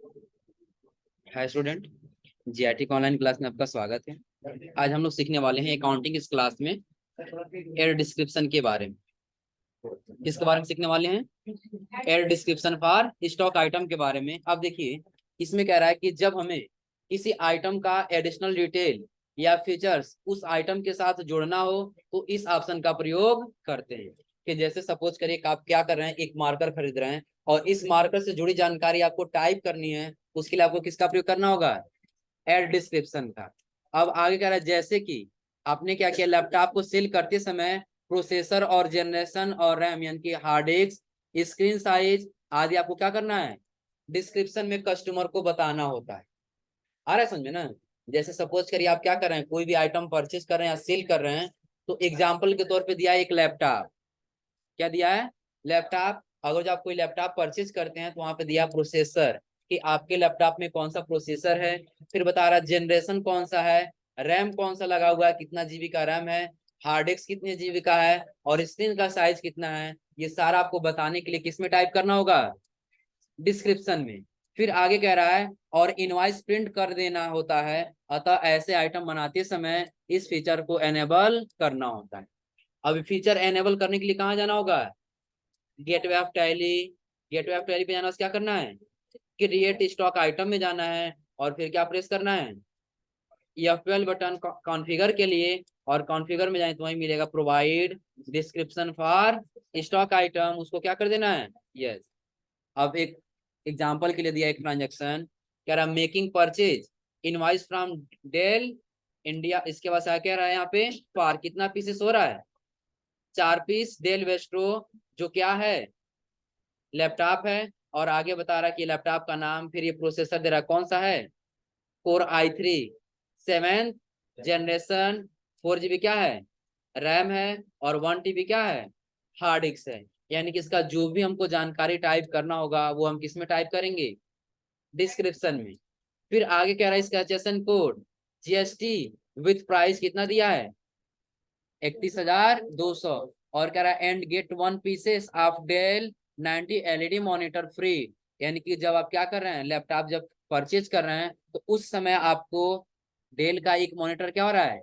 Hi student. GRT online class में आपका स्वागत है। आज हम लोग सीखने वाले हैं अकाउंटिंग इस क्लास में एयर डिस्क्रिप्शन के बारे में। किसके बारे में सीखने वाले हैं? Air description for stock item के बारे में। अब देखिए, इसमें कह रहा है कि जब हमें किसी आइटम का एडिशनल डिटेल या फीचर्स उस आइटम के साथ जोड़ना हो तो इस ऑप्शन का प्रयोग करते हैं। कि जैसे सपोज करिए कि आप क्या कर रहे हैं, एक मार्कर खरीद रहे हैं और इस मार्कर से जुड़ी जानकारी आपको टाइप करनी है। उसके लिए आपको किसका प्रयोग करना होगा? एयर डिस्क्रिप्शन का। अब आगे कह रहा है जैसे कि आपने क्या किया, लैपटॉप को सेल करते समय प्रोसेसर और जनरेशन और रैम यानी कि हार्ड डिस्क, स्क्रीन साइज आदि आपको क्या करना है, डिस्क्रिप्शन में कस्टमर को बताना होता है। आ रहा है समझ में ना? जैसे सपोज करिए आप क्या कर रहे हैं, कोई भी आइटम परचेज कर रहे हैं या सेल कर रहे हैं, तो एग्जाम्पल के तौर पे दिया है एक लैपटॉप। क्या दिया है? लैपटॉप। अगर जो आप कोई लैपटॉप परचेज करते हैं तो वहां पे दिया प्रोसेसर, कि आपके लैपटॉप में कौन सा प्रोसेसर है। फिर बता रहा जनरेशन कौन सा है, रैम कौन सा लगा हुआ है, कितना जीबी का रैम है, हार्ड डिस्क कितने जीबी का है और स्क्रीन का साइज कितना है। ये सारा आपको बताने के लिए किसमें टाइप करना होगा? डिस्क्रिप्शन में। फिर आगे कह रहा है और इनवॉइस प्रिंट कर देना होता है, अतः ऐसे आइटम बनाते समय इस फीचर को एनेबल करना होता है। अब फीचर एनेबल करने के लिए कहाँ जाना होगा? Gateway of tally. Gateway of tally पे जाना, क्या करना है? क्रिएट स्टॉक आइटम में जाना है और फिर क्या प्रेस करना है? F12 बटन कॉन्फ़िगर के लिए। और कॉन्फ़िगर में जाए तो वही मिलेगा provide description for stock item, उसको क्या कर देना है? यस। अब एक एग्जांपल के लिए दिया एक ट्रांजेक्शन, कह रहा making purchase invoice from Dell India. इसके बाद क्या कह रहा है यहाँ पे? फॉर कितना पीसेस हो रहा है? 4 पीस डेल वेस्ट्रो, जो क्या है? लैपटॉप है। और आगे बता रहा है कि लैपटॉप का नाम, फिर ये प्रोसेसर दे रहा है कौन सा है? Core i3 7th generation. 4 GB क्या है? रैम है। और 1 TB क्या है? हार्ड डिस्क है। यानी कि इसका जो भी हमको जानकारी टाइप करना होगा वो हम किस में टाइप करेंगे? डिस्क्रिप्शन में। फिर आगे कह रहा है इसका HSN code GST with price कितना दिया है? 31,200। और कह रहा है and get 1 pieces of Dell 90 LED monitor free. यानी कि जब आप क्या कर रहे हैं, लैपटॉप जब परचेज कर रहे हैं तो उस समय आपको डेल का एक मॉनिटर क्या हो रहा है?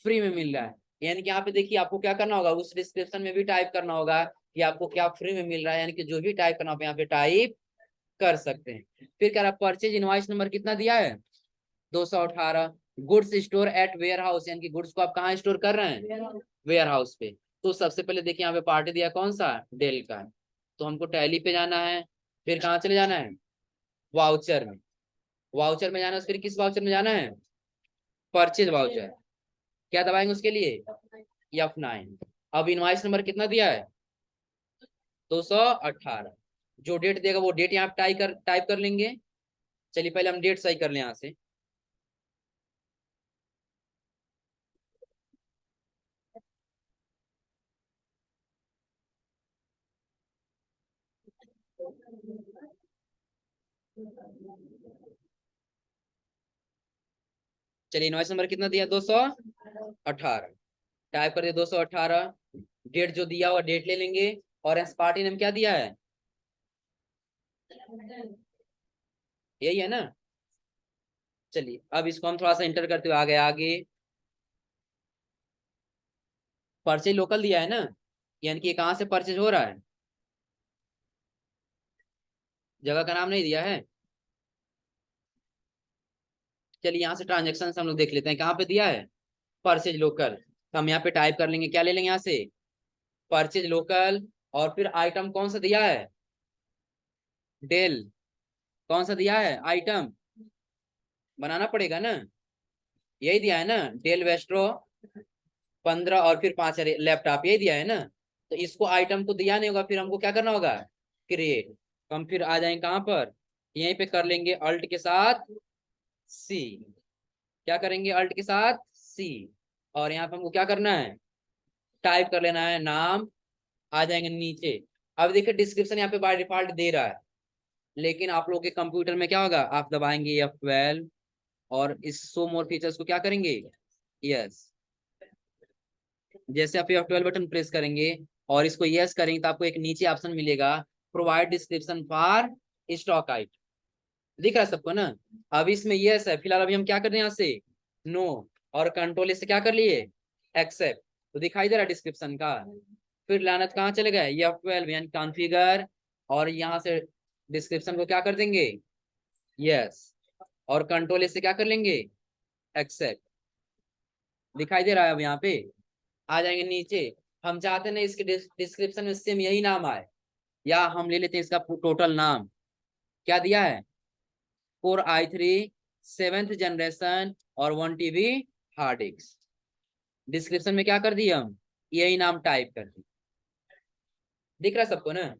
फ्री में मिल रहा है। यानी कि यहाँ पे देखिए आपको क्या करना होगा, उस डिस्क्रिप्शन में भी टाइप करना होगा कि आपको क्या फ्री में मिल रहा है। यानी कि जो भी टाइप करना होगा यहाँ पे टाइप कर सकते हैं। फिर कह रहा है परचेज इनवॉइस नंबर कितना दिया है? 218। Goods store at warehouse, यानी कि गुड्स को आप कहाँ स्टोर कर रहे हैं? वेयर हाउस पे। तो सबसे पहले देखिए यहाँ पे पार्टी दिया कौन सा? डेल का। तो हमको टैली पे जाना है। फिर कहाँ चले जाना है? वाउचर में। वाउचर में जाना है, फिर किस वाउचर में जाना है? Purchase voucher. क्या दबाएंगे उसके लिए? F9। अब इनवाइस नंबर कितना दिया है? 218। जो डेट देगा वो डेट यहाँ टाइप कर लेंगे। चलिए पहले हम डेट सही कर लें यहाँ से। चलिए इनवाइस नंबर कितना दिया? 218। टाइप कर दिया 218। डेट जो दिया हुआ डेट ले लेंगे। और एस पार्टी नेम क्या दिया है? यही है ना? चलिए अब इसको हम थोड़ा सा इंटर करते हुए आ गए आगे। परचेज लोकल दिया है ना, यानी कि कहाँ से परचेज हो रहा है? जगह का नाम नहीं दिया है। चलिए यहाँ से ट्रांजेक्शन हम लोग देख लेते हैं कहाँ पे दिया है। परचेज लोकल, तो हम यहाँ पे टाइप कर लेंगे, क्या ले लेंगे यहाँ से? Purchase local. और फिर आइटम कौन सा दिया है? डेल। कौन सा दिया है आइटम? बनाना पड़ेगा ना। यही दिया है ना, डेल वेस्ट्रो 15 और फिर 5 लैपटॉप, यही दिया है ना। तो इसको आइटम तो दिया नहीं होगा, फिर हमको क्या करना होगा? क्रिएट। तो हम फिर आ जाएंगे कहां पर? यहीं पे कर लेंगे अल्ट के साथ सी। क्या करेंगे? अल्ट के साथ सी। और यहाँ पे हमको क्या करना है? टाइप कर लेना है नाम। आ जाएंगे नीचे। अब देखिए डिस्क्रिप्शन यहाँ पे बाय डिफॉल्ट दे रहा है, लेकिन आप लोगों के कंप्यूटर में क्या होगा, आप दबाएंगे F12 और इस शो मोर फीचर्स को क्या करेंगे? यस। जैसे आप F12 बटन प्रेस करेंगे और इसको यस करेंगे तो आपको एक नीचे ऑप्शन मिलेगा, provide description for stock item. दिख रहा है सबको ना। अब इसमें यस है, फिलहाल अभी हम क्या कर रहे हैं यहाँ से नो, और कंट्रोल से क्या कर लिए एक्सेप्ट, तो दिखाई दे रहा है डिस्क्रिप्शन का। फिर लानत कहाँ चले गए F12 यानी कॉन्फ़िगर, और यहाँ से डिस्क्रिप्शन को क्या कर देंगे यस, और कंट्रोल से क्या कर लेंगे एक्सेप्ट। दिखाई दे रहा है अब यहाँ पे। आ जाएंगे नीचे, हम चाहते ना इसके डिस्क्रिप्शन में सेम यही नाम आए, या हम ले लेते हैं इसका टोटल नाम। क्या दिया है कोर i3 7th जनरेशन और 1 TB हार्ड डिस्क। डिस्क्रिप्शन में क्या कर दिया हम यही नाम टाइप कर दिया। दिख रहा है सबको ना।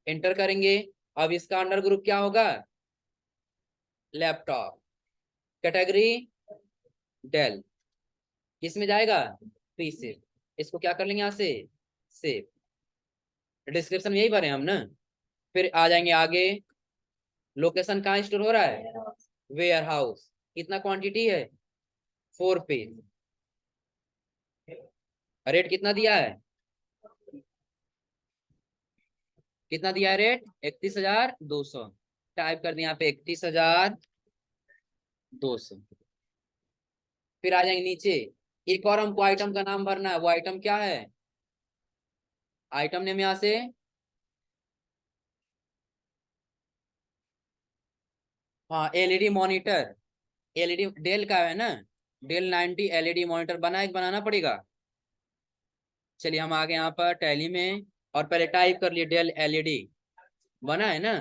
एंटर करेंगे। अब इसका अंडर ग्रुप क्या होगा लैपटॉप, कैटेगरी डेल, किसमें जाएगा पीसी। इसको क्या कर लेंगे यहाँ से सेव। डिस्क्रिप्शन में यही भरे हम ना। फिर आ जाएंगे आगे, लोकेशन कहाँ स्टोर हो रहा है वेयर हाउस। कितना क्वांटिटी है 4 पेज। रेट कितना दिया है, कितना दिया है रेट 31,200। टाइप कर दिया यहाँ पे 31,200। फिर आ जाएंगे नीचे, एक और हमको आइटम का नाम भरना है। वो आइटम क्या है, आइटम नेम यहाँ से हाँ एलईडी मॉनिटर। एलईडी डेल का है ना, डेल 90 एलईडी मॉनिटर बनाना पड़ेगा। चलिए हम आ गए यहाँ पर टैली में, और पहले टाइप कर लिए डेल एलईडी, बना है ना।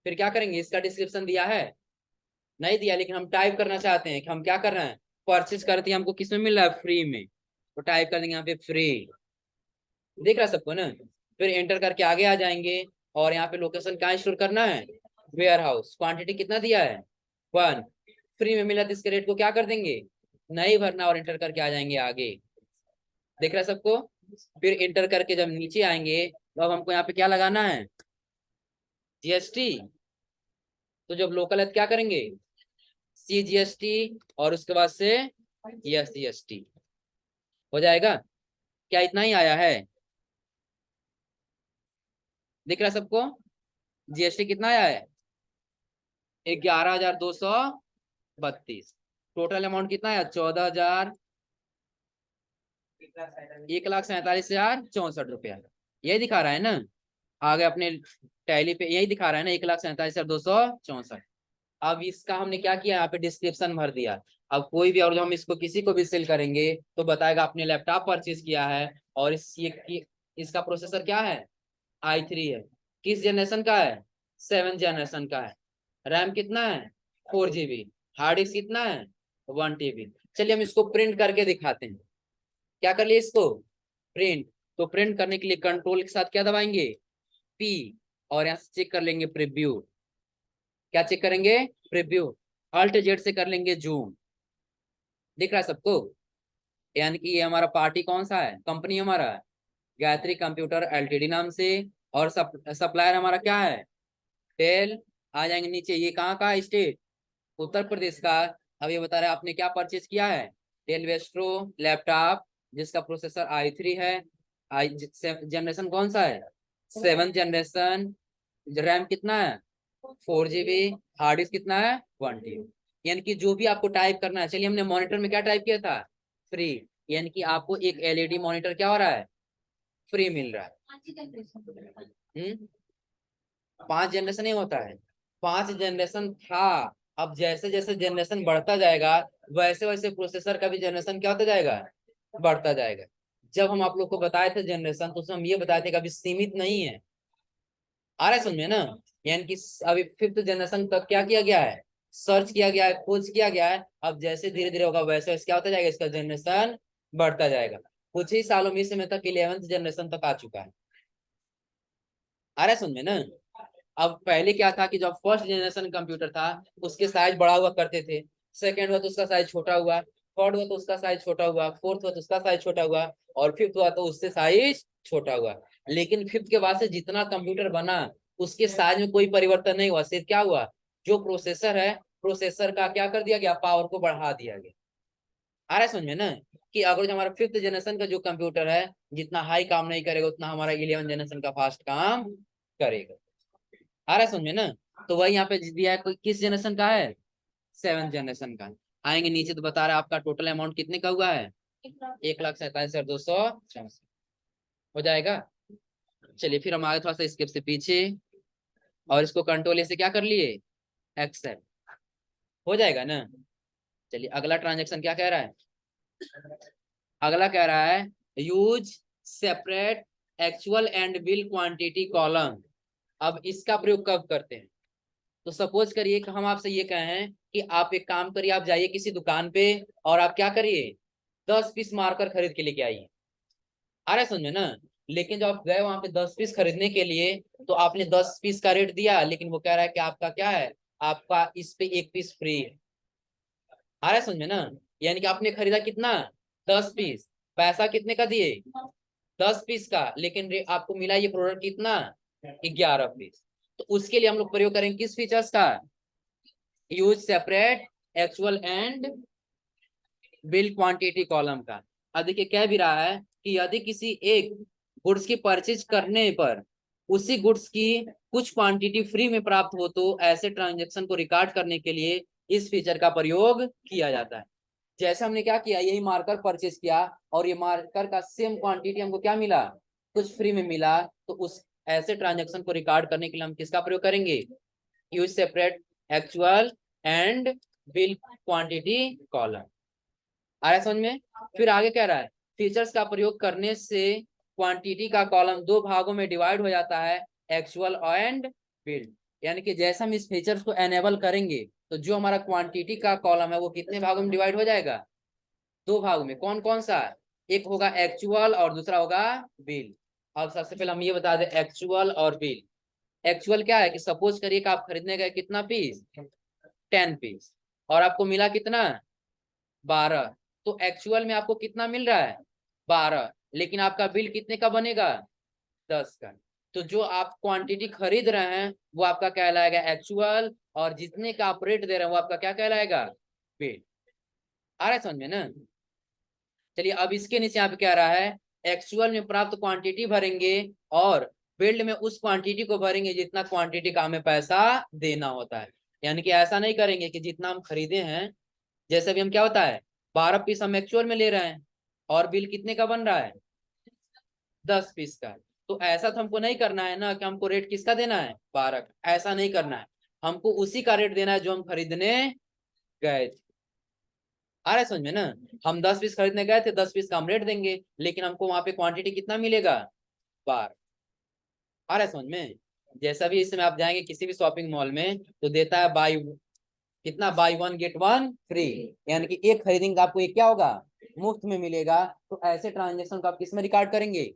फिर क्या करेंगे, इसका डिस्क्रिप्शन दिया है नहीं दिया, लेकिन हम टाइप करना चाहते हैं कि हम क्या कर रहे हैं परचेज करते हैं, हमको किस में मिल रहा है फ्री में, तो टाइप कर देंगे यहाँ पे फ्री। दिख रहा है सबको ना। फिर एंटर करके आगे आ जाएंगे, और यहाँ पे लोकेशन कहाँ स्टोर करना है वेयर हाउस। क्वांटिटी कितना दिया है 1, फ्री में मिला तो इसके रेट को क्या कर देंगे नहीं भरना, और एंटर करके आ जाएंगे आगे। दिख रहा है सबको। फिर एंटर करके जब नीचे आएंगे तो अब हमको यहाँ पे क्या लगाना है जीएसटी। तो जब लोकल है तो क्या करेंगे CGST, और उसके बाद से SGST हो जाएगा। क्या इतना ही आया है, दिख रहा है सबको। जीएसटी कितना आया है 11,232। टोटल अमाउंट कितना है 1,47,64 यही दिखा रहा है ना। आगे अपने टैली पे यही दिखा रहा है ना 1,47,264। अब इसका हमने क्या किया यहाँ पे डिस्क्रिप्शन भर दिया। अब कोई भी और जो हम इसको किसी को भी सेल करेंगे तो बताएगा आपने लैपटॉप परचेज किया है, और इसका प्रोसेसर क्या है i3 है, किस जनरेशन का है 7th जनरेशन का है, रैम कितना है 4 GB, हार्ड डिस्क कितना है 1 TB। चलिए हम इसको प्रिंट करके दिखाते हैं। क्या कर लिए इसको प्रिंट। तो प्रिंट करने के लिए कंट्रोल के साथ क्या दबाएंगे P, और यहाँ से चेक कर लेंगे प्रीव्यू। क्या चेक करेंगे प्रीव्यू। अल्ट जेड से कर लेंगे जूम। दिख रहा है सबको, यानी कि ये हमारा पार्टी कौन सा है कंपनी हमारा गायत्री कंप्यूटर एलटीडी नाम से, और सप्लायर हमारा क्या है डेल। आ जाएंगे नीचे, ये कहाँ का स्टेट उत्तर प्रदेश का। अब ये बता रहे हैं आपने क्या परचेज किया है डेल वेस्ट्रो लैपटॉप, जिसका प्रोसेसर i3 है, आई जनरेशन कौन सा है 7th जनरेशन, रैम कितना है 4 GB, हार्ड डिस्क कितना है 1 TB। यानी कि जो भी आपको टाइप करना है, चलिए हमने मॉनिटर में क्या टाइप किया था फ्री, यानी कि आपको एक एलईडी मॉनिटर क्या हो रहा है फ्री मिल रहा है। 5 जनरेशन नहीं होता है, 5 जनरेशन था। अब जैसे जैसे जनरेशन बढ़ता जाएगा वैसे वैसे प्रोसेसर का भी जनरेशन क्या होता जाएगा बढ़ता जाएगा। जब हम आप लोग को बताए थे जनरेशन, तो उसमें हम ये बताए थे कि अभी सीमित नहीं है। आ रहा है समझ में ना। यानी कि अभी 5th जनरेशन तक क्या किया गया है सर्च किया गया है, खोज किया गया है। अब जैसे धीरे धीरे होगा वैसे वैसे क्या होता जाएगा इसका जनरेशन बढ़ता जाएगा। कुछ ही सालों में इसमें तक 11th जनरेशन तक आ चुका है। आ रहा है समझ में ना। अब पहले क्या था कि जब फर्स्ट जनरेशन कंप्यूटर था उसके साइज बड़ा हुआ करते थे, सेकेंड हुआ तो उसका साइज छोटा हुआ, थर्ड हुआ तो उसका साइज छोटा हुआ, फोर्थ हुआ तो उसका साइज छोटा हुआ, और फिफ्थ हुआ तो उससे साइज छोटा हुआ। लेकिन फिफ्थ के बाद से जितना कंप्यूटर बना उसके साइज में कोई परिवर्तन नहीं हुआ, सिर्फ क्या हुआ जो प्रोसेसर है प्रोसेसर का क्या कर दिया गया पावर को बढ़ा दिया गया। आ रहा है समझ में ना, कि अगर जो हमारा 5th जनरेशन का जो कंप्यूटर है जितना हाई काम नहीं करेगा उतना हमारा 11th जनरेशन का फास्ट काम करेगा। आ रहा है समझ में ना। तो वही यहाँ पे दिया है, किस जनरेशन का है, 7th जनरेशन का। आएंगे नीचे तो बता रहा है आपका टोटल अमाउंट कितने का हुआ है, 1,47,264 हो जाएगा। चलिए फिर हम आगे थोड़ा सा स्केप से पीछे, और इसको कंट्रोल से क्या कर लिए, एक्सेप्ट, हो जाएगा ना। चलिए अगला ट्रांजेक्शन क्या कह रहा है, अगला कह रहा है use separate actual and bill quantity column. अब इसका प्रयोग कब करते हैं, तो सपोज करिए कि हम आपसे ये कहें कि आप एक काम करिए, आप जाइए किसी दुकान पे और आप क्या करिए, 10 पीस मार्कर खरीद के लेके आइए। आ रहा है समझ में ना। लेकिन जब आप गए वहां पे 10 पीस खरीदने के लिए, तो आपने 10 पीस का रेट दिया, लेकिन वो कह रहा है कि आपका क्या है, आपका इस पे 1 पीस फ्री है। आ रहा है समझ में ना। यानी कि आपने खरीदा कितना, 10 पीस, पैसा कितने का दिए, 10 पीस का, लेकिन आपको मिला ये प्रोडक्ट कितना, 11 पीस। तो उसके लिए हम लोग प्रयोग करेंगे किस फीचर्स का, use separate actual and bill quantity column का। अब देखिए कह भी रहा है कि यदि किसी एक गुड्स की परचेज करने पर उसी गुड्स की कुछ क्वांटिटी फ्री में प्राप्त हो, तो ऐसे ट्रांजेक्शन को रिकॉर्ड करने के लिए इस फीचर का प्रयोग किया जाता है। जैसे हमने क्या किया, यही मार्कर परचेज किया और ये मार्कर का सेम क्वांटिटी हमको क्या मिला, कुछ फ्री में मिला, तो उस ऐसे ट्रांजेक्शन को रिकॉर्ड करने के लिए हम किसका प्रयोग करेंगे, use separate actual and bill quantity column. आ रहा है समझ में। फिर आगे कह रहा है फीचर्स का प्रयोग करने से क्वांटिटी का कॉलम 2 भागों में डिवाइड हो जाता है, एक्चुअल एंड बिल्ड। यानी कि जैसे हम इस फीचर्स को एनेबल करेंगे, तो जो हमारा क्वांटिटी का कॉलम है वो कितने भागों में डिवाइड हो जाएगा, 2 भागों में। कौन कौन सा, एक होगा एक्चुअल और दूसरा होगा बिल। अब सबसे पहले हम ये बता दें एक्चुअल और बिल। एक्चुअल क्या है कि सपोज करिए कि आप खरीदने गए कितना पीस, 10 पीस, और आपको मिला कितना, 12। तो एक्चुअल में आपको कितना मिल रहा है, 12, लेकिन आपका बिल कितने का बनेगा, 10 का। तो जो आप क्वांटिटी खरीद रहे हैं वो आपका कहलाएगा एक्चुअल, और जितने का आप रेट दे रहे हैं वो आपका क्या कहलाएगा, बिल। आ रहा है समझ में ना। चलिए अब इसके नीचे यहाँ पे क्या रहा है, एक्चुअल में प्राप्त क्वांटिटी भरेंगे और बिल्ड में उस क्वांटिटी को भरेंगे जितना क्वांटिटी का हमें पैसा देना होता है। यानी कि ऐसा नहीं करेंगे कि जितना हम खरीदे हैं, जैसे भी हम क्या होता है, 12 पीस हम एक्चुअल में ले रहे हैं और बिल कितने का बन रहा है, 10 पीस का। तो ऐसा तो हमको नहीं करना है ना कि हमको रेट किसका देना है, 12 का, ऐसा नहीं करना है। हमको उसी का रेट देना है जो हम खरीदने गए थे। आ रहा है समझ में ना। हम 10 पीस खरीदने गए थे, 10 पीस का हम रेट देंगे, लेकिन हमको वहां पे क्वांटिटी कितना मिलेगा, 12। आ रहा है समझ में। जैसा भी इसमें आप जाएंगे किसी भी शॉपिंग मॉल में, तो देता है बाई कितना, बाई 1 गेट 1 फ्री। यानी कि एक खरीदेंगे आपको एक क्या होगा, मुफ्त में मिलेगा। तो ऐसे ट्रांजेक्शन को आप किस में रिकॉर्ड करेंगे,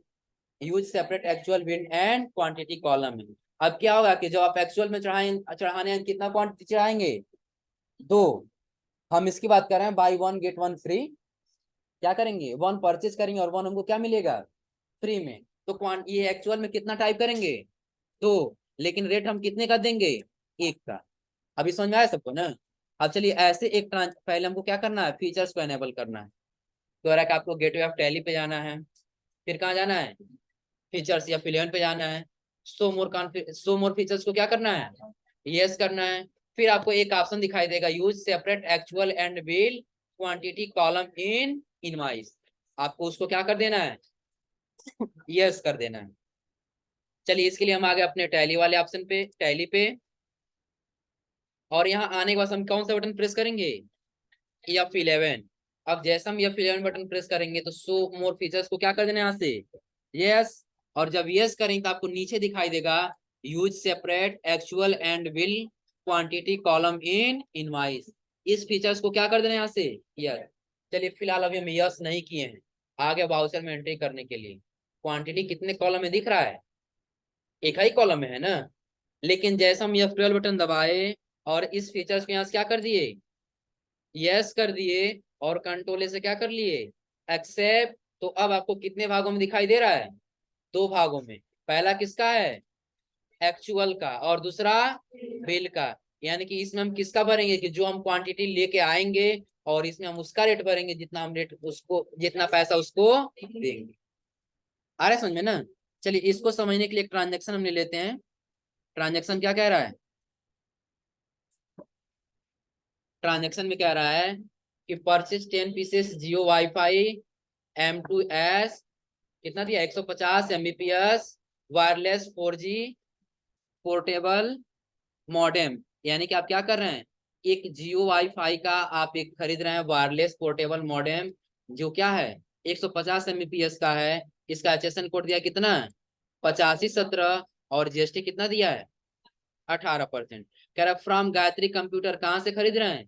use separate actual bill and quantity column में। अब क्या होगा कि जब आप एक्चुअल में चढ़ाने कितना क्वांटिटी चढ़ाएंगे, 2। हम इसकी बात कर रहे हैं बाई 1 गेट 1 फ्री। क्या करेंगे, 1 परचेज करेंगे और 1 हमको क्या मिलेगा, फ्री में। तो ये एक्चुअल में कितना टाइप करेंगे, 2, लेकिन रेट हम कितने का देंगे, 1 का। अभी समझ में आया सबको ना। अब चलिए ऐसे एक पहले हमको क्या करना है, फीचर्स को एनेबल करना है। तो रहा है कि आपको गेटवे ऑफ टैली पे जाना है, फिर कहाँ जाना है, फीचर्स या फिलियन पे जाना है। शो मोर फीचर्स को क्या करना है, यस करना है। फिर आपको एक ऑप्शन दिखाई देगा, use separate actual and bill quantity column in invoice. आपको उसको क्या कर देना है, यस कर देना है। चलिए इसके लिए हम आ गए अपने टैली वाले ऑप्शन पे, टैली पे। और यहाँ आने के बाद हम कौन सा बटन प्रेस करेंगे, F11। अब जैसे हम F11 बटन प्रेस करेंगे तो शो मोर फीचर्स को क्या कर देना है यहाँ से, यस। और जब यस करेंगे तो आपको नीचे दिखाई देगा use separate actual and bill quantity column in invoice. इस फीचर्स को क्या कर देना है यहाँ से, यस। चलिए फिलहाल अभी हम यस नहीं किए हैं, आगे वाउचर में एंट्री करने के लिए क्वांटिटी कितने कॉलम में दिख रहा है, एक ही कॉलम में है ना। लेकिन जैसे हम F12 बटन दबाए और इस फीचर्स को यहाँ से क्या कर दिए, यस कर दिए, और कंट्रोल से क्या कर लिए, एक्सेप्ट। तो अब आपको कितने भागों में दिखाई दे रहा है, 2 भागों में। पहला किसका है, एक्चुअल का, और दूसरा बिल का। यानी कि इसमें हम किसका भरेंगे, कि जो हम क्वांटिटी लेके आएंगे, और इसमें हम उसका रेट भरेंगे जितना हम रेट उसको, जितना पैसा उसको देंगे। आ रहा है समझ में ना। चलिए इसको समझने के लिए एक ट्रांजेक्शन हम ले लेते हैं। ट्रांजेक्शन क्या कह रहा है, ट्रांजेक्शन में कह रहा है कि परचेज 10 पीसेस जियो वाईफाई M2S, कितना दिया, 150 Mbps wireless 4G portable modem. यानी कि आप क्या कर रहे हैं, एक जियो वाईफाई का आप एक खरीद रहे हैं वायरलेस पोर्टेबल मॉडेम, जो क्या है 150 Mbps का है। इसका एचएसएन कोड दिया कितना, 8517, और जीएसटी कितना दिया है, 18%। कह रहा फ्रॉम गायत्री कंप्यूटर, कहाँ से खरीद रहे हैं,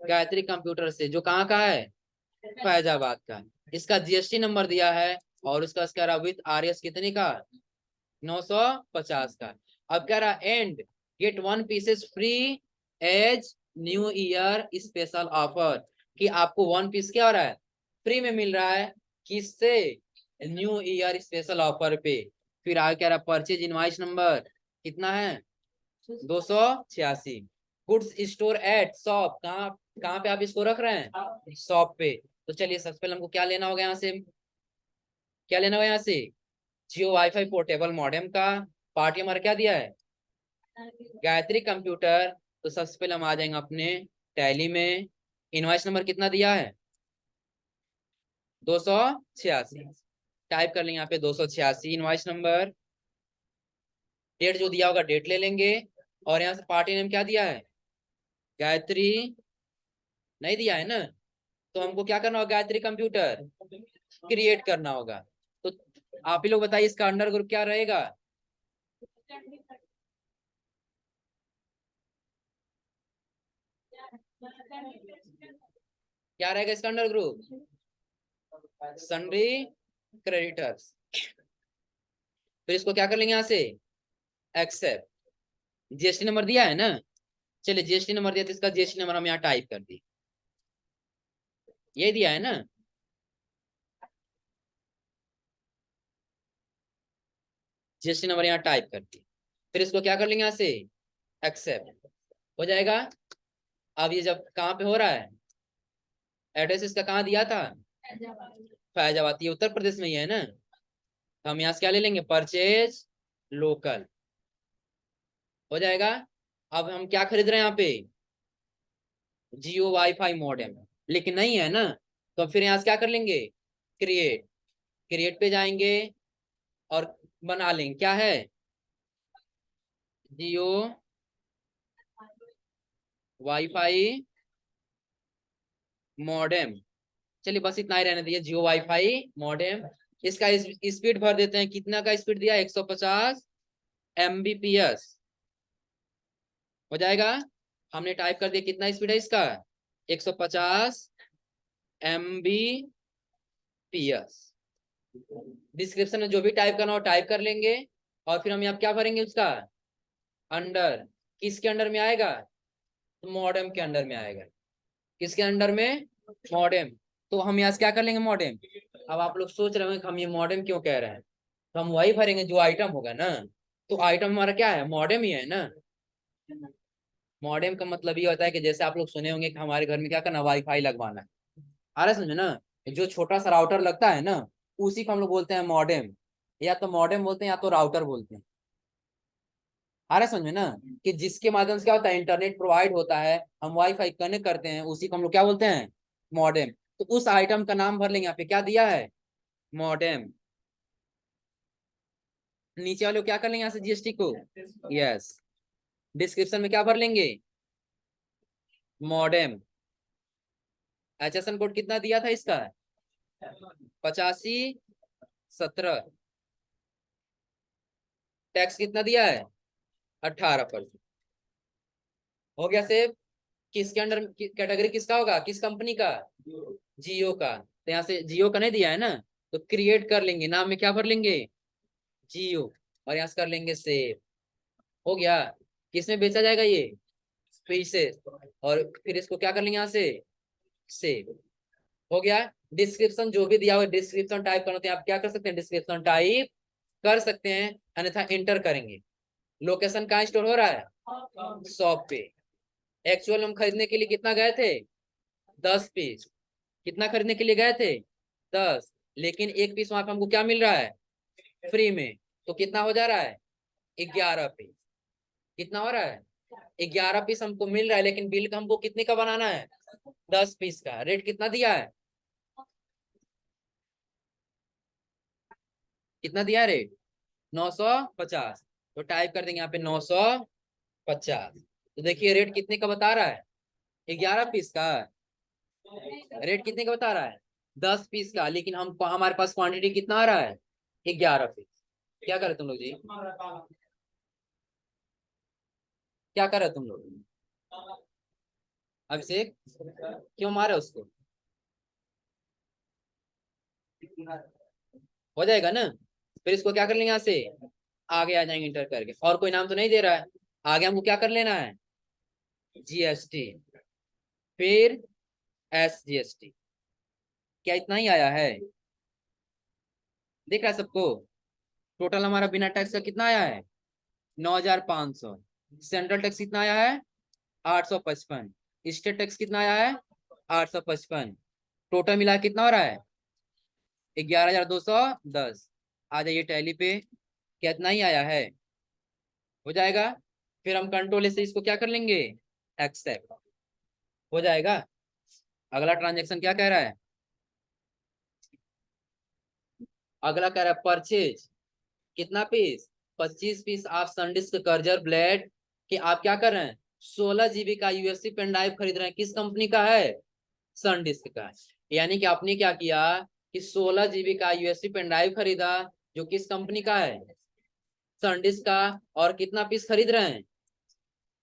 गायत्री कंप्यूटर से, जो कहाँ का है, फैजाबाद का। इसका जीएसटी नंबर दिया है, और उसका कह रहा विथ आरएस कितने का, 950 का। अब कह रहा and get 1 pieces free as new year special offer, कि आपको 1 पीस क्या हो रहा है, फ्री में मिल रहा है, किससे, न्यू ईयर स्पेशल ऑफर पे। फिर आगे कह रहा परचेज इनवाइस नंबर कितना है, 286। गुड्स स्टोर एट शॉप, कहाँ कहाँ पे आप इसको रख रहे हैं, शॉप पे। तो चलिए सबसे पहले हमको क्या लेना होगा यहाँ से, क्या लेना होगा यहाँ से, जियो वाईफाई पोर्टेबल मॉडेम का पार्टी हमारा क्या दिया है, गायत्री कंप्यूटर। तो सबसे पहले हम आ जाएंगे अपने टैली में, इनवाइस नंबर कितना दिया है, 286। टाइप कर लेंगे यहाँ पे 286 इनवाइस नंबर। डेट जो दिया होगा डेट ले लेंगे, और यहाँ से पार्टी नेम क्या दिया है, गायत्री नहीं दिया है ना, तो हमको क्या करना होगा, गायत्री कंप्यूटर क्रिएट करना होगा। तो आप ही लोग बताइए इसका अंडर ग्रुप क्या रहेगा, क्या रहेगा इसका अंडर ग्रुप, सन्ड्री क्रेडिटर्स। फिर इसको क्या कर लेंगे यहाँ से, एक्सेप्ट। जीएसटी नंबर दिया है ना, चलिए जीएसटी नंबर दिया तो इसका जीएसटी नंबर हम यहाँ टाइप कर दी, ये दिया है ना। जीएसटी नंबर यहाँ टाइप कर दी, फिर इसको क्या कर लेंगे यहाँ से, एक्सेप्ट हो जाएगा। अब ये जब कहाँ पे हो रहा है, एड्रेस इसका कहाँ दिया था, फैजाबाद, ये उत्तर प्रदेश में ही है ना। तो हम यहाँ से क्या ले लेंगे, परचेज लोकल हो जाएगा। अब हम क्या खरीद रहे हैं यहाँ पे, जियो वाईफाई मॉडेम, लेकिन नहीं है ना, तो फिर यहाँ से क्या कर लेंगे, क्रिएट, क्रिएट पे जाएंगे और बना लेंगे, क्या है, जियो वाईफाई मॉडेम। चलिए बस इतना ही रहने दिए, जियो वाईफाई मॉडेम। इसका स्पीड भर देते हैं, कितना का स्पीड दिया, 150 Mbps हो जाएगा। हमने टाइप कर दिया, कितना स्पीड है इसका, 150 MBps। डिस्क्रिप्शन में जो भी टाइप करना हो टाइप कर लेंगे, और फिर हम यहाँ क्या भरेंगे उसका अंडर, किसके अंडर में आएगा, तो मॉडेम के अंडर में आएगा, किसके अंडर में, मॉडेम। तो हम यहाँ से क्या कर लेंगे, मॉडेम। अब आप लोग सोच रहे हो कि हम ये मॉडेम क्यों कह रहे हैं, तो हम वही भरेंगे जो आइटम होगा ना। तो आइटम हमारा क्या है, मॉडेम ही है ना। मॉडेम का मतलब ये होता है कि जैसे आप लोग सुने होंगे कि हमारे घर में क्या करना, वाईफाई लगवाना है, आ रहा है समझे ना, जो छोटा सा राउटर लगता है ना, उसी को हम लोग बोलते हैं मॉडेम, या तो मॉडेम बोलते हैं या तो राउटर बोलते हैं। आ रहा है समझ में ना, कि जिसके माध्यम से क्या होता है, इंटरनेट प्रोवाइड होता है, हम वाईफाई कनेक्ट करते हैं, उसी को हम लोग क्या बोलते हैं, मॉडेम। तो उस आइटम का नाम भर लेंगे, यहाँ पे क्या दिया है, मॉडेम। नीचे वाले को क्या कर लेंगे यहाँ से, जीएसटी को, यस। डिस्क्रिप्शन में क्या भर लेंगे, मॉडेम। एचएसएन कोड कितना दिया था इसका, 8517। टैक्स कितना दिया है, 18%। हो गया सेव। किसके अंडर कैटेगरी किसका होगा, किस कंपनी का, जियो का। तो यहाँ से जियो का नहीं दिया है ना, तो क्रिएट कर लेंगे, नाम में क्या भर लेंगे, जियो, और यहाँ से कर लेंगे सेव। हो गया। किसमें बेचा जाएगा ये, पीसेस, और फिर इसको क्या कर लेंगे यहाँ से, सेव हो गया। डिस्क्रिप्शन जो भी दिया हुआ डिस्क्रिप्शन टाइप करना, तो आप क्या कर सकते हैं, डिस्क्रिप्शन टाइप कर सकते हैं, अन्यथा इंटर करेंगे। लोकेशन कहाँ स्टोर हो रहा है, शॉप पे। एक्चुअल हम खरीदने के लिए कितना गए थे, 10 पीस। कितना खरीदने के लिए गए थे, 10, लेकिन एक पीस वहां पे हमको क्या मिल रहा है, फ्री में। तो कितना हो जा रहा है, 11 पीस। कितना हो रहा है, 11 पीस हमको मिल रहा है, लेकिन बिल का हमको कितने का बनाना है? 10 पीस का। रेट कितना दिया है? कितना दिया है रेट? 950। तो टाइप कर देंगे यहाँ पे 950। तो देखिए रेट कितने का बता रहा है? 11 पीस का। रेट कितने का बता रहा है? 10 पीस का। लेकिन हम हमारे पास क्वांटिटी कितना आ रहा है? 11 पीस। क्या करे तुम लोग जी? क्या करे तुम लोग? अभिषेक, क्यों मारे उसको? हो जाएगा ना? फिर इसको क्या कर लेंगे यहाँ से? आगे आ जाएंगे इंटर करके। और कोई नाम तो नहीं दे रहा है। आगे हमको क्या कर लेना है? जीएसटी, फिर एसजीएसटी। क्या इतना ही आया है? दिख रहा है सबको? टोटल हमारा बिना टैक्स का कितना आया है? 9,500। सेंट्रल टैक्स कितना आया है? 855। स्टेट टैक्स कितना आया है? 855। टोटल मिला के कितना हो रहा है? 11,210। आ जाइए टैली पे। कितना ही आया है? हो जाएगा। फिर हम कंट्रोल से इसको क्या कर लेंगे? एक्सेप्ट। हो जाएगा। अगला ट्रांजेक्शन क्या कह रहा है? अगला कह रहा है परचेज। कितना पीस? 25 पीस आप संडिस्क कर्जर ब्लेड कि आप क्या कर रहे हैं? 16 GB का यूएसबी पेन ड्राइव खरीद रहे हैं। किस कंपनी का है? संडिस्क का। यानी कि आपने क्या किया कि 16 GB का यूएसबी पेन ड्राइव खरीदा, जो किस कंपनी का है? संडिस्क का। और कितना पीस खरीद रहे हैं?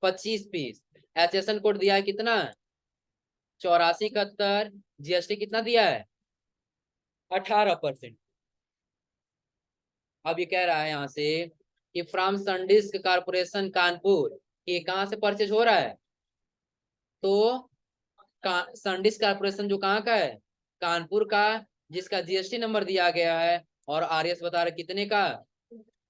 25 पीस। एचएसएन कोड दिया है कितना? 8471। जीएसटी कितना दिया है? 18%। अब ये कह रहा है यहाँ से कि फ्रॉम संडिस्क कारपोरेशन कानपुर, ये कहाँ से परचेज हो रहा है? तो संडिस्क कारपोरेशन जो कहाँ का है? कानपुर का। जिसका जीएसटी नंबर दिया गया है। और आरएस बता रहा कितने का?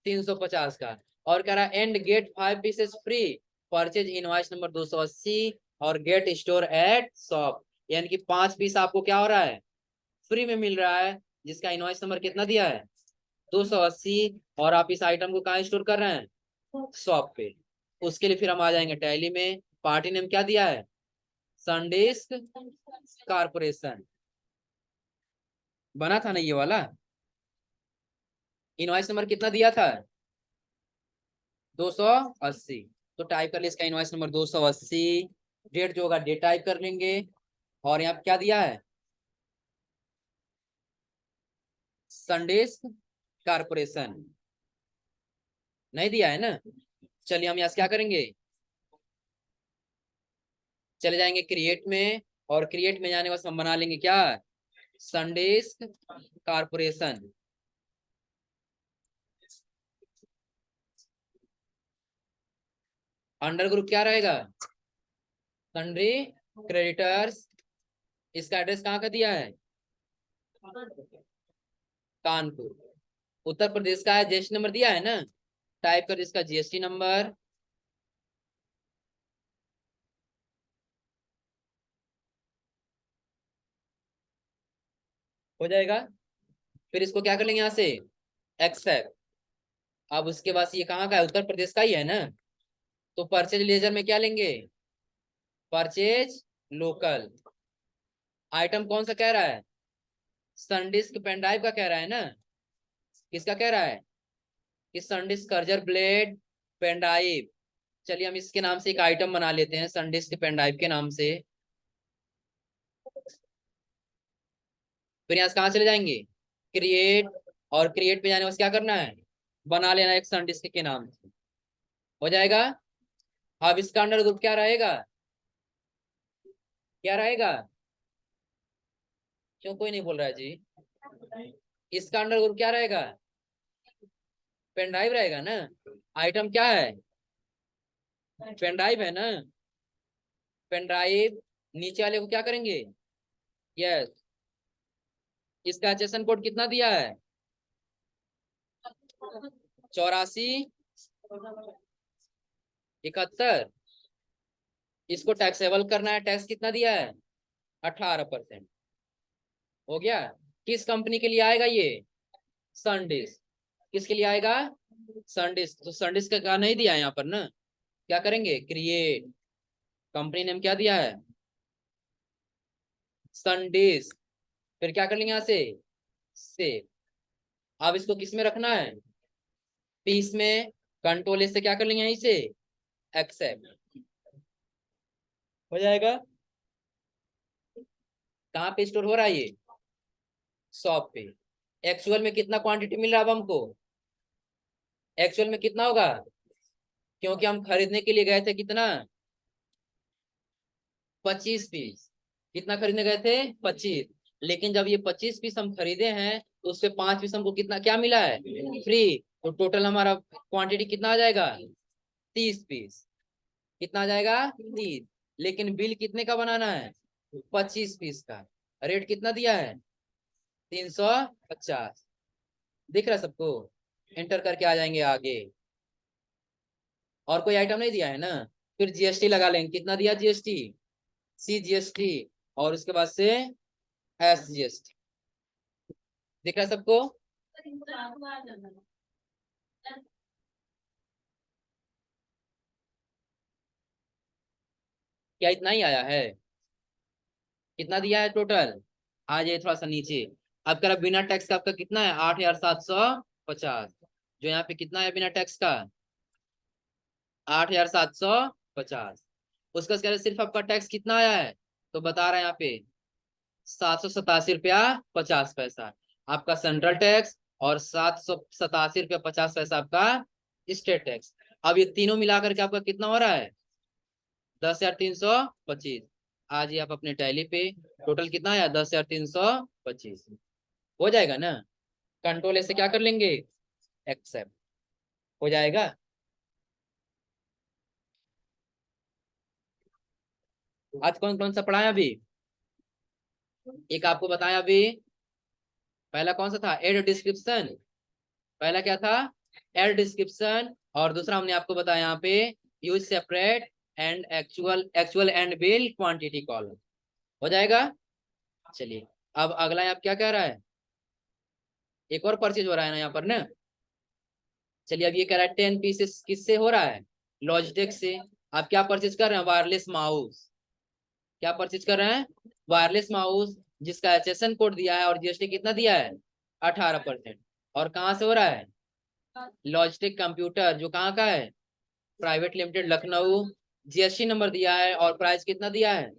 350 का। और कह रहा है and get 5 pieces free purchase invoice number 280 और गेट स्टोर एट शॉप। यानी कि 5 पीस आपको क्या हो रहा है? फ्री में मिल रहा है। जिसका इनवॉइस नंबर कितना दिया है? 280। और आप इस आइटम को कहाँ स्टोर कर रहे हैं? शॉप पे। उसके लिए फिर हम आ जाएंगे टैली में। पार्टी नेम क्या दिया है? संडिस्क कारपोरेशन। बना था ना ये वाला? इनवॉइस नंबर कितना दिया था? 280। तो टाइप कर ले इसका इनवॉइस नंबर 280। डेट जो होगा डेट टाइप कर लेंगे। और यहाँ पे क्या दिया है? संडिस्क कारपोरेशन। नहीं दिया है ना? चलिए हम यहाँ से क्या करेंगे? चले जाएंगे क्रिएट में। और क्रिएट में जाने के बाद हम बना लेंगे क्या? संडिस्क कारपोरेशन। अंडर ग्रुप क्या रहेगा? Sundry creditors. इसका एड्रेस कहाँ का दिया है? कानपुर, उत्तर प्रदेश का है। जीएसटी नंबर दिया है ना? टाइप कर इसका जीएसटी नंबर। हो जाएगा। फिर इसको क्या कर लेंगे यहाँ से? एक्सेप्ट। अब उसके बाद ये कहाँ का है? उत्तर प्रदेश का ही है ना? तो परचेज लेजर में क्या लेंगे? Purchase local. आइटम कौन सा कह रहा है? संडिस्क पेन ड्राइव का कह रहा है ना? किसका कह रहा है? कि संडिस्क कर्जर ब्लेड पेन ड्राइव। चलिए हम इसके नाम से एक आइटम बना लेते हैं, संडिस्क पेन ड्राइव के नाम से। फिर यहाँ से कहाँ चले जाएंगे? क्रिएट। और क्रिएट पे जाने के बाद क्या करना है? बना लेना एक संडिस्क के नाम से। हो जाएगा। अब इसका अंडर ग्रुप क्या रहेगा? क्या रहेगा? क्यों कोई नहीं बोल रहा है जी? इसका अंडर ग्रुप क्या रहेगा? पेन ड्राइव रहेगा ना? आइटम क्या है? पेन ड्राइव है ना? Pen drive. नीचे वाले को क्या करेंगे? यस। इसका एचएसएन कोड कितना दिया है? 8471। इसको टैक्सेबल करना है। टैक्स कितना दिया है? 18%। हो गया। किस कंपनी के लिए आएगा ये? सनडिस्क। किसके लिए आएगा? सनडिस्क। तो सनडिस्क का नहीं दिया है यहाँ पर ना? क्या करेंगे, क्रिएट, कंपनी नेम क्या दिया है, संडिस्क, फिर क्या कर लेंगे यहाँ से, सेव। अब इसको किस में रखना है, पीस में, कंट्रोल से क्या कर लेंगे यहीं से, एक्सेप्ट, हो जाएगा। कहाँ पे स्टोर हो रहा है ये, शॉप पे। एक्चुअल में कितना क्वांटिटी मिल रहा है अब हमको, एक्चुअल में कितना होगा, क्योंकि हम खरीदने के लिए गए थे कितना, 25 पीस। कितना खरीदने गए थे, 25। लेकिन जब ये 25 पीस हम खरीदे हैं तो उससे 5 पीस हमको कितना क्या मिला है, फ्री। तो टोटल हमारा क्वांटिटी कितना आ जाएगा, 30 पीस। कितना आ जाएगा, 30। लेकिन बिल कितने का बनाना है, 25 पीस का। रेट कितना दिया है, 350। दिख रहा है सबको, एंटर करके आ जाएंगे आगे। और कोई आइटम नहीं दिया है ना, फिर जीएसटी लगा लेंगे, कितना दिया जीएसटी, सी जीएसटी, और उसके बाद से एस जीएसटी। दिख रहा है सबको, क्या इतना ही आया है, कितना दिया है टोटल, आ जाए थोड़ा सा नीचे। अब करा बिना टैक्स का आपका कितना है, 8,750। जो यहाँ पे कितना है बिना टैक्स का, 8,750। उसका कह रहे सिर्फ आपका टैक्स कितना आया है, तो बता रहे हैं यहाँ पे 787 रुपया 50 पैसा आपका सेंट्रल टैक्स, और 787 रुपया 50 पैसा आपका स्टेट टैक्स। अब ये तीनों मिलाकर के आपका कितना हो रहा है, 10,325। आज ही आप अपने टैली पे, टोटल कितना आया, 10,325। हो जाएगा ना, कंट्रोल ऐसे क्या कर लेंगे, एक्सेप्ट, हो जाएगा। आज कौन कौन सा पढ़ाया अभी, एक आपको बताया अभी, पहला कौन सा था, एड डिस्क्रिप्शन। पहला क्या था, एड डिस्क्रिप्शन, और दूसरा हमने आपको बताया यहाँ पे, use separate and actual, actual and bill quantity column. हो जाएगा। चलिए, अब अगला यहाँ क्या कह रहा है, एक और परचेज हो रहा है ना यहाँ पर ना। चलिए, अब ये कह रहा है 10 पीसेस किससे हो रहा है, लॉजिटेक से। आप क्या परचेज कर रहे हैं, वायरलेस माउस। क्या परचेज कर रहे हैं, वायरलेस माउस, जिसका एचएसएन कोड दिया है और जीएसटी कितना दिया है, 18%। और कहाँ से हो रहा है, लॉजिटेक कंप्यूटर, जो कहाँ का है, private limited, Lucknow. GST number दिया है और प्राइस कितना दिया है,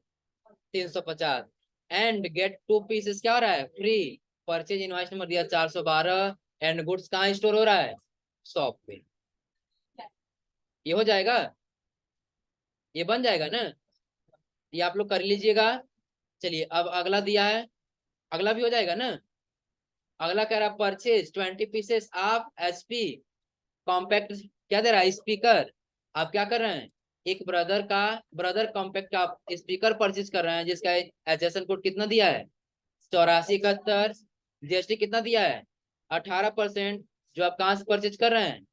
350। एंड गेट 2 पीसेस क्या हो रहा है, फ्री। परचेज इनवॉइस नंबर दिया 412। एंड गुड्स कहाँ स्टोर हो रहा है, शॉप पे। ये हो जाएगा, ये बन जाएगा ना, ये आप लोग कर लीजिएगा। चलिए, अब अगला दिया है, अगला भी हो जाएगा ना। अगला कह रहा है purchase 20 pieces of HP compact, क्या दे रहा है, स्पीकर। आप क्या कर रहे हैं, एक ब्रदर कॉम्पैक्ट आप स्पीकर परचेज कर रहे हैं, जिसका एचएसएन कोड कितना दिया है, 8471। जीएसटी कितना दिया है, 18%। जो आप कहाँ से परचेज कर रहे हैं,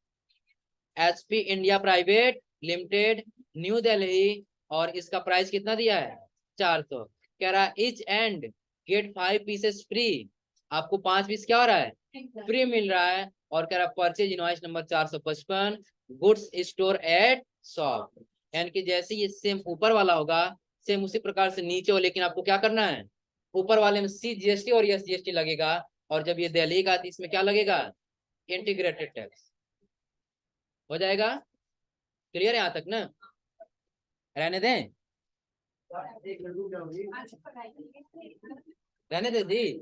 HP India private limited, new Delhi. और इसका प्राइस कितना दिया है, 400। कह रहा है each and get 5 pieces free. आपको 5 पीस क्या हो रहा है, फ्री मिल रहा है। और कह रहा है purchase invoice number 455, goods store eight shop. यानी कि जैसे ये सेम ऊपर वाला होगा, सेम उसी प्रकार से नीचे हो, लेकिन आपको क्या करना है, ऊपर वाले में सी जीएसटी और एस जीएसटी लगेगा, और जब ये दिल्ली का, तो इसमें क्या लगेगा, इंटीग्रेटेड टैक्स। हो जाएगा, क्लियर है यहाँ तक ना, रहने दें, रहने दे दी,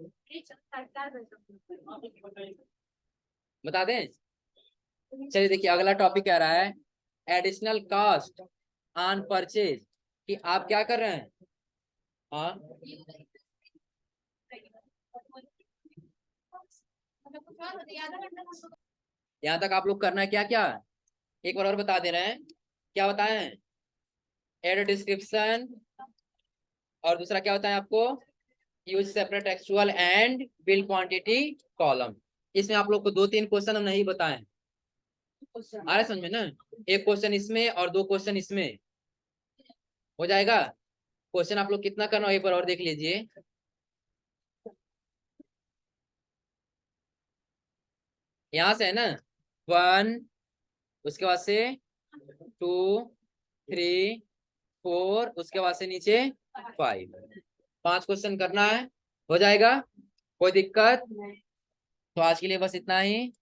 बता दें। चलिए देखिए, अगला टॉपिक क्या रहा है, एडिशनल कॉस्ट ऑन परचेज। कि आप क्या कर रहे हैं, हाँ, यहाँ तक आप लोग करना है क्या क्या, एक बार और बता दे रहे हैं, क्या बताए हैं, एड डिस्क्रिप्शन, और दूसरा क्या होता है आपको, use separate actual and bill quantity column. इसमें आप लोग को 2-3 क्वेश्चन हम नहीं बताए, आ रहा समझ में ना, एक क्वेश्चन इसमें और 2 क्वेश्चन इसमें। हो जाएगा। क्वेश्चन आप लोग कितना करना, एक बार और देख लीजिए। यहाँ से है ना, 1, उसके बाद से 2, 3 4, उसके बाद से नीचे 5। 5 क्वेश्चन करना है, हो जाएगा, कोई दिक्कत? तो आज के लिए बस इतना ही।